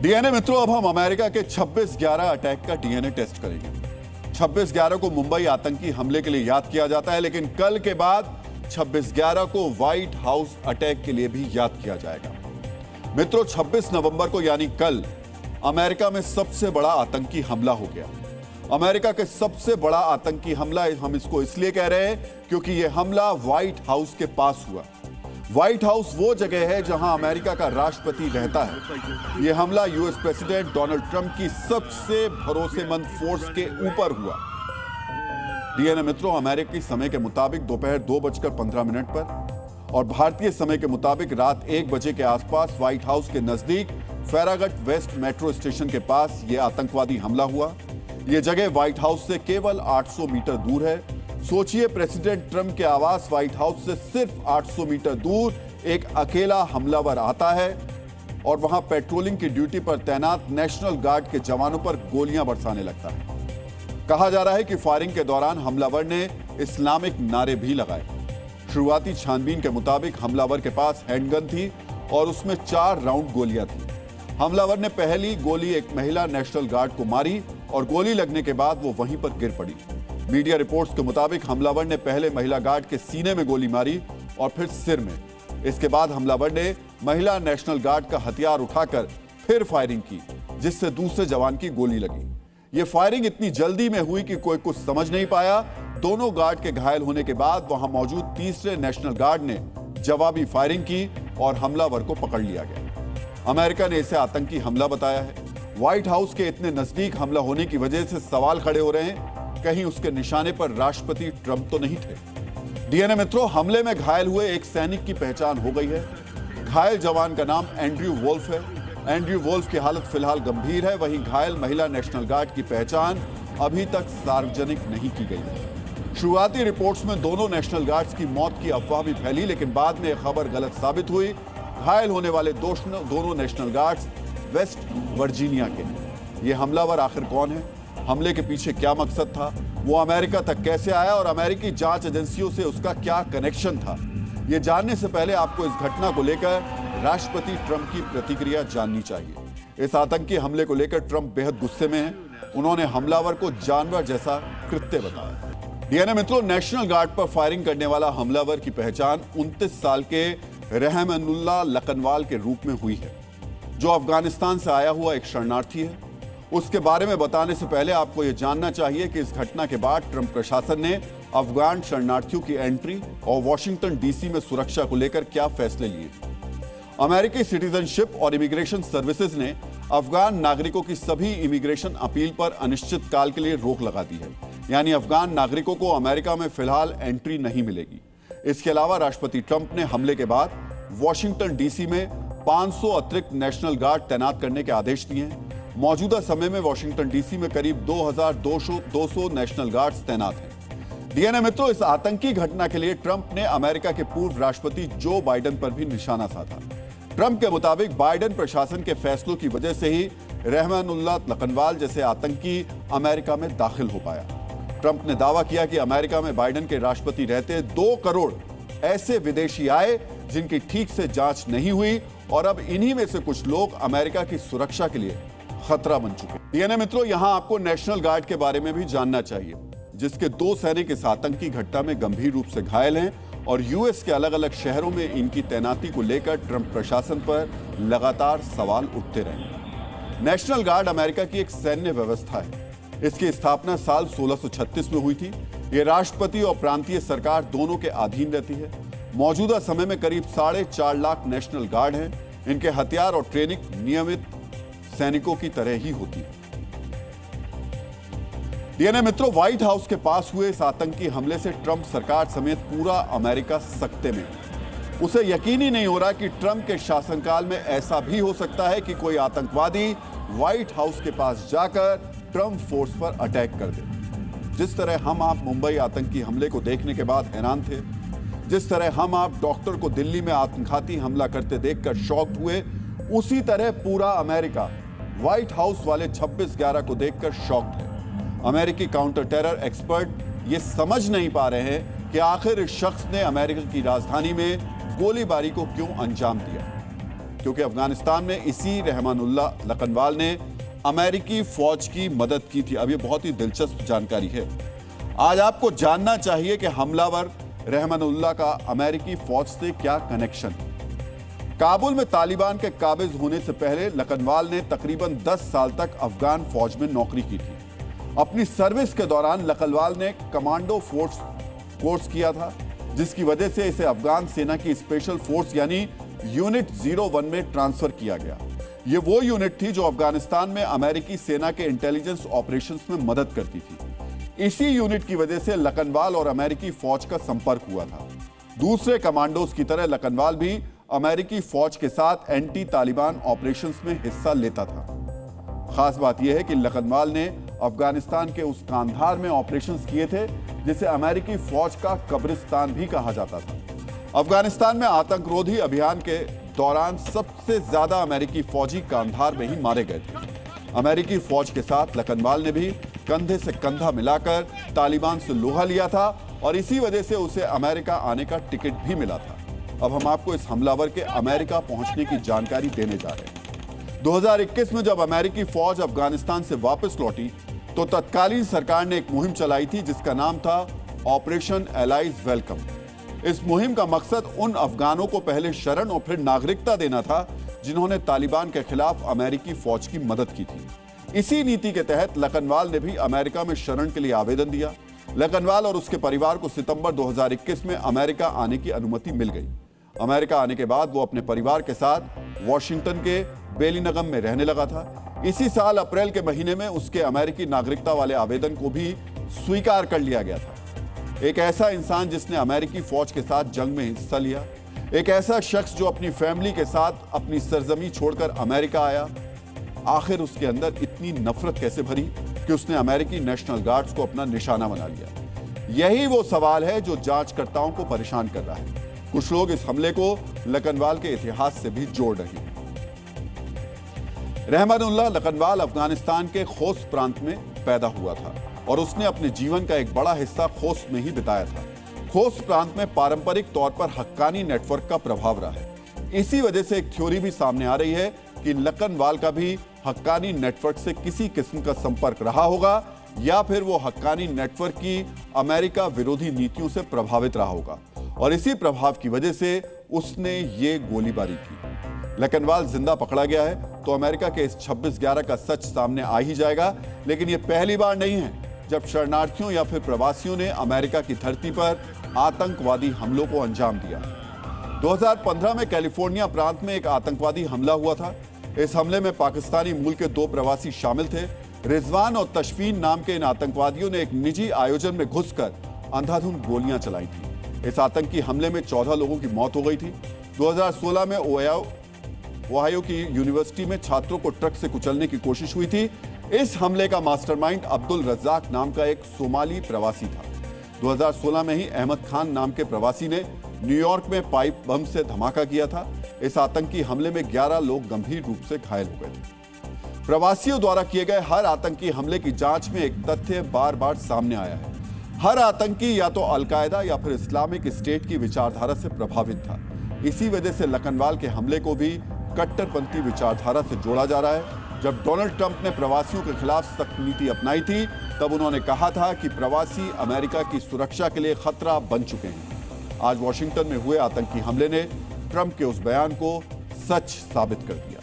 DNA मित्रों, अब हम अमेरिका के 26/11 अटैक का डीएनए टेस्ट करेंगे। 26/11 को मुंबई आतंकी हमले के लिए याद किया जाता है, लेकिन कल के बाद 26/11 को व्हाइट हाउस अटैक के लिए भी याद किया जाएगा। मित्रों, 26 नवंबर को यानी कल अमेरिका में सबसे बड़ा आतंकी हमला हो गया। अमेरिका के सबसे बड़ा आतंकी हमला हम इसको इसलिए कह रहे हैं क्योंकि यह हमला व्हाइट हाउस के पास हुआ। व्हाइट हाउस वो जगह है जहां अमेरिका का राष्ट्रपति रहता है। यह हमला यूएस प्रेसिडेंट डोनाल्ड ट्रंप की सबसे भरोसेमंद फोर्स के ऊपर हुआ। डीएनए मित्रों, अमेरिकी समय के मुताबिक दोपहर 2:15 पर और भारतीय समय के मुताबिक रात 1 बजे के आसपास व्हाइट हाउस के नजदीक फैरागट वेस्ट मेट्रो स्टेशन के पास यह आतंकवादी हमला हुआ। यह जगह व्हाइट हाउस से केवल 800 मीटर दूर है। सोचिए, प्रेसिडेंट ट्रंप के आवास व्हाइट हाउस से सिर्फ 800 मीटर दूर एक अकेला हमलावर आता है और वहां पेट्रोलिंग की ड्यूटी पर तैनात नेशनल गार्ड के जवानों पर गोलियां बरसाने लगता है। कहा जा रहा है कि फायरिंग के दौरान हमलावर ने इस्लामिक नारे भी लगाए। शुरुआती छानबीन के मुताबिक हमलावर के पास हैंडगन थी और उसमें 4 राउंड गोलियां थी। हमलावर ने पहली गोली एक महिला नेशनल गार्ड को मारी और गोली लगने के बाद वो वहीं पर गिर पड़ी। मीडिया रिपोर्ट्स के मुताबिक हमलावर ने पहले महिला गार्ड के सीने में गोली मारी और फिर सिर में। इसके बाद हमलावर ने महिला नेशनल गार्ड का हथियार उठाकर फिर फायरिंग की, जिससे दूसरे जवान की गोली लगी। यह फायरिंग इतनी जल्दी में हुई कि कोई कुछ समझ नहीं पाया। दोनों गार्ड के घायल होने के बाद वहां मौजूद तीसरे नेशनल गार्ड ने जवाबी फायरिंग की और हमलावर को पकड़ लिया गया। अमेरिका ने इसे आतंकी हमला बताया है। व्हाइट हाउस के इतने नजदीक हमला होने की वजह से सवाल खड़े हो रहे हैं, कहीं उसके निशाने पर राष्ट्रपति ट्रंप तो नहीं थे। डीएनए मित्रों, हमले में घायल हुए एक सैनिक की पहचान हो गई है। घायल जवान का नाम एंड्रयू वोल्फ है। एंड्रयू वोल्फ की हालत फिलहाल गंभीर है। वहीं घायल महिला नेशनल गार्ड की पहचान अभी तक सार्वजनिक नहीं की गई है। शुरुआती रिपोर्ट्स में दोनों नेशनल गार्ड्स की मौत की अफवाह भी फैली, लेकिन बाद में यह खबर गलत साबित हुई। घायल होने वाले दोनों नेशनल गार्ड्स वेस्ट वर्जीनिया के हैं। ये हमलावर आखिर कौन है? हमले के पीछे क्या मकसद था? वो अमेरिका तक कैसे आया और अमेरिकी जांच एजेंसियों से उसका क्या कनेक्शन था? ये जानने से पहले आपको इस घटना को लेकर राष्ट्रपति ट्रंप की प्रतिक्रिया जाननी चाहिए। इस आतंकी हमले को लेकर ट्रंप बेहद गुस्से में हैं। उन्होंने हमलावर को जानवर जैसा कृत्य बताया। डीएनए मित्रों, नेशनल गार्ड पर फायरिंग करने वाला हमलावर की पहचान 29 साल के रहमानुल्लाह लखनवाल के रूप में हुई है, जो अफगानिस्तान से आया हुआ एक शरणार्थी है। उसके बारे में बताने से पहले आपको यह जानना चाहिए कि इस घटना के बाद ट्रंप प्रशासन ने अफगान शरणार्थियों की एंट्री और वॉशिंगटन डीसी में सुरक्षा को लेकर क्या फैसले लिए। अमेरिकी सिटीजनशिप और इमिग्रेशन सर्विसेज ने अफगान नागरिकों की सभी इमिग्रेशन अपील पर अनिश्चित काल के लिए रोक लगा दी है। यानी अफगान नागरिकों को अमेरिका में फिलहाल एंट्री नहीं मिलेगी। इसके अलावा राष्ट्रपति ट्रंप ने हमले के बाद वॉशिंगटन डीसी में 500 अतिरिक्त नेशनल गार्ड तैनात करने के आदेश दिए हैं। मौजूदा समय में वॉशिंगटन डीसी में करीब 2200 नेशनल गार्ड्स तैनात हैं। डीएनए मित्रों, इस आतंकी घटना के लिए ट्रंप ने अमेरिका के पूर्व राष्ट्रपति जो बाइडेन पर भी निशाना साधा। ट्रंप के मुताबिक बाइडेन प्रशासन के फैसलों की वजह से ही रहमानुल्लाह लखनवाल जैसे आतंकी अमेरिका में दाखिल हो पाया। ट्रंप ने दावा किया कि अमेरिका में बाइडेन के राष्ट्रपति रहते 2 करोड़ ऐसे विदेशी आए जिनकी ठीक से जांच नहीं हुई और अब इन्हीं में से कुछ लोग अमेरिका की सुरक्षा के लिए खतरा बन चुके। डीएनए मित्रों, यहां आपको नेशनल गार्ड के बारे में भी जानना चाहिए, जिसके 2 सैनिक इस आतंकी घटना में गंभीर रूप से घायल हैं और यूएस के अलग अलग शहरों में इनकी तैनाती को लेकर ट्रंप प्रशासन पर लगातार सवाल उठते रहे। नेशनल गार्ड अमेरिका की एक सैन्य व्यवस्था है। इसकी स्थापना साल 1636 में हुई थी। यह राष्ट्रपति और प्रांतीय सरकार दोनों के अधीन रहती है। मौजूदा समय में करीब 4.5 लाख नेशनल गार्ड हैं। इनके हथियार और ट्रेनिंग नियमित सैनिकों की तरह ही होती है। डीएनए मित्रों, व्हाइट हाउस के पास हुए इस आतंकी हमले से ट्रंप सरकार समेत पूरा अमेरिका सकते में है। उसे यकीन ही नहीं हो रहा कि ट्रंप के शासनकाल में ऐसा भी हो सकता है कि कोई आतंकवादी व्हाइट हाउस के पास जाकर ट्रंप फोर्स पर अटैक कर दे। जिस तरह हम आप मुंबई आतंकी हमले को देखने के बाद हैरान थे, जिस तरह हम आप डॉक्टर को दिल्ली में आत्मघाती हमला करते देखकर शॉक्ड हुए, उसी तरह पूरा अमेरिका व्हाइट हाउस वाले 26/11 को देखकर शॉक्ड है। अमेरिकी काउंटर टेरर एक्सपर्ट ये समझ नहीं पा रहे हैं कि आखिर इस शख्स ने अमेरिका की राजधानी में गोलीबारी को क्यों अंजाम दिया। क्योंकि अफगानिस्तान में इसी रहमानुल्लाह लखनवाल ने अमेरिकी फौज की मदद की थी। अब ये बहुत ही दिलचस्प जानकारी है। आज आपको जानना चाहिए कि हमलावर रहमानुल्लाह का अमेरिकी फौज से क्या कनेक्शन है। काबुल में तालिबान के काबिज होने से पहले लखनवाल ने तकरीबन 10 साल तक अफगान फौज में नौकरी की थी। अपनी सर्विस के दौरान लखनवाल ने कमांडो फोर्स कोर्स किया था, जिसकी वजह से इसे अफगान सेना की स्पेशल फोर्स यानी यूनिट 01 में ट्रांसफर किया गया। ये वो यूनिट थी जो अफगानिस्तान में अमेरिकी सेना के इंटेलिजेंस ऑपरेशंस में मदद करती थी। इसी यूनिट की वजह से लखनवाल और अमेरिकी फौज का संपर्क हुआ था। दूसरे कमांडोज की तरह लखनवाल भी अमेरिकी फौज के साथ एंटी तालिबान ऑपरेशंस में हिस्सा लेता था। खास बात यह है कि लखनवाल ने अफगानिस्तान के उस कांधार में ऑपरेशंस किए थे जिसे अमेरिकी फौज का कब्रिस्तान भी कहा जाता था। अफगानिस्तान में आतंकरोधी अभियान के दौरान सबसे ज्यादा अमेरिकी फौजी कांधार में ही मारे गए थे। अमेरिकी फौज के साथ लखनवाल ने भी कंधे से कंधा मिलाकर तालिबान से लोहा लिया था और इसी वजह से उसे अमेरिका आने का टिकट भी मिला था। अब हम आपको इस हमलावर के अमेरिका पहुंचने की जानकारी देने जा रहे हैं। 2021 में जब अमेरिकी फौज अफगानिस्तान से वापस लौटी तो तत्कालीन सरकार ने एक मुहिम चलाई थी जिसका नाम था ऑपरेशन एलाइज वेलकम। इस मुहिम का मकसद उन अफगानों को पहले शरण और फिर नागरिकता देना था जिन्होंने तालिबान के खिलाफ अमेरिकी फौज की मदद की थी। इसी नीति के तहत लखनवाल ने भी अमेरिका में शरण के लिए आवेदन दिया। लखनवाल और उसके परिवार को सितंबर 2021 में अमेरिका आने की अनुमति मिल गई। अमेरिका आने के बाद वो अपने परिवार के साथ वॉशिंगटन के बेलिनगम में रहने लगा था। इसी साल अप्रैल के महीने में उसके अमेरिकी नागरिकता वाले आवेदन को भी स्वीकार कर लिया गया था। एक ऐसा इंसान जिसने अमेरिकी फौज के साथ जंग में हिस्सा लिया, एक ऐसा शख्स जो अपनी फैमिली के साथ अपनी सरजमी छोड़कर अमेरिका आया, आखिर उसके अंदर इतनी नफरत कैसे भरी कि उसने अमेरिकी नेशनल गार्ड्स को अपना निशाना बना लिया? यही वो सवाल है जो जांचकर्ताओं को परेशान कर रहा है। कुछ लोग इस हमले को लखनवाल के इतिहास से भी जोड़ रहे हैं। रहमानुल्लाह लखनवाल अफगानिस्तान के खोस्त प्रांत में पैदा हुआ था और उसने अपने जीवन का एक बड़ा हिस्सा खोस्त में ही बिताया था। खोस्त प्रांत में पारंपरिक तौर पर हक्कानी नेटवर्क का प्रभाव रहा है। इसी वजह से एक थ्योरी भी सामने आ रही है कि लखनवाल का भी हक्कानी नेटवर्क से किसी किस्म का संपर्क रहा होगा या फिर वो हक्कानी नेटवर्क की अमेरिका विरोधी नीतियों से प्रभावित रहा होगा और इसी प्रभाव की वजह से उसने ये गोलीबारी की। लखनवाल जिंदा पकड़ा गया है तो अमेरिका के इस 26/11 का सच सामने आ ही जाएगा, लेकिन यह पहली बार नहीं है जब शरणार्थियों या फिर प्रवासियों ने अमेरिका की धरती पर आतंकवादी हमलों को अंजाम दिया। 2015 में कैलिफोर्निया प्रांत में एक आतंकवादी हमला हुआ था। इस हमले में पाकिस्तानी मूल के 2 प्रवासी शामिल थे। रिजवान और तशफीन नाम के इन आतंकवादियों ने एक निजी आयोजन में घुसकर अंधाधुंध गोलियां चलाई थी। इस आतंकी हमले में 14 लोगों की मौत हो गई थी। 2016 में ओहायो की यूनिवर्सिटी में छात्रों को ट्रक से कुचलने की कोशिश हुई थी। इस हमले का मास्टरमाइंड अब्दुल रज्जाक नाम का एक सोमाली प्रवासी था। 2016 में ही अहमद खान नाम के प्रवासी ने न्यूयॉर्क में पाइप बम से धमाका किया था। इस आतंकी हमले में 11 लोग गंभीर रूप से घायल हो गए थे। प्रवासियों द्वारा किए गए हर आतंकी हमले की जांच में एक तथ्य बार बार सामने आया है। हर आतंकी या तो अलकायदा या फिर इस्लामिक स्टेट की विचारधारा से प्रभावित था। इसी वजह से लखनवाल के हमले को भी कट्टरपंथी विचारधारा से जोड़ा जा रहा है। जब डोनाल्ड ट्रंप ने प्रवासियों के खिलाफ सख्त नीति अपनाई थी तब उन्होंने कहा था कि प्रवासी अमेरिका की सुरक्षा के लिए खतरा बन चुके हैं। आज वॉशिंगटन में हुए आतंकी हमले ने ट्रंप के उस बयान को सच साबित कर दिया।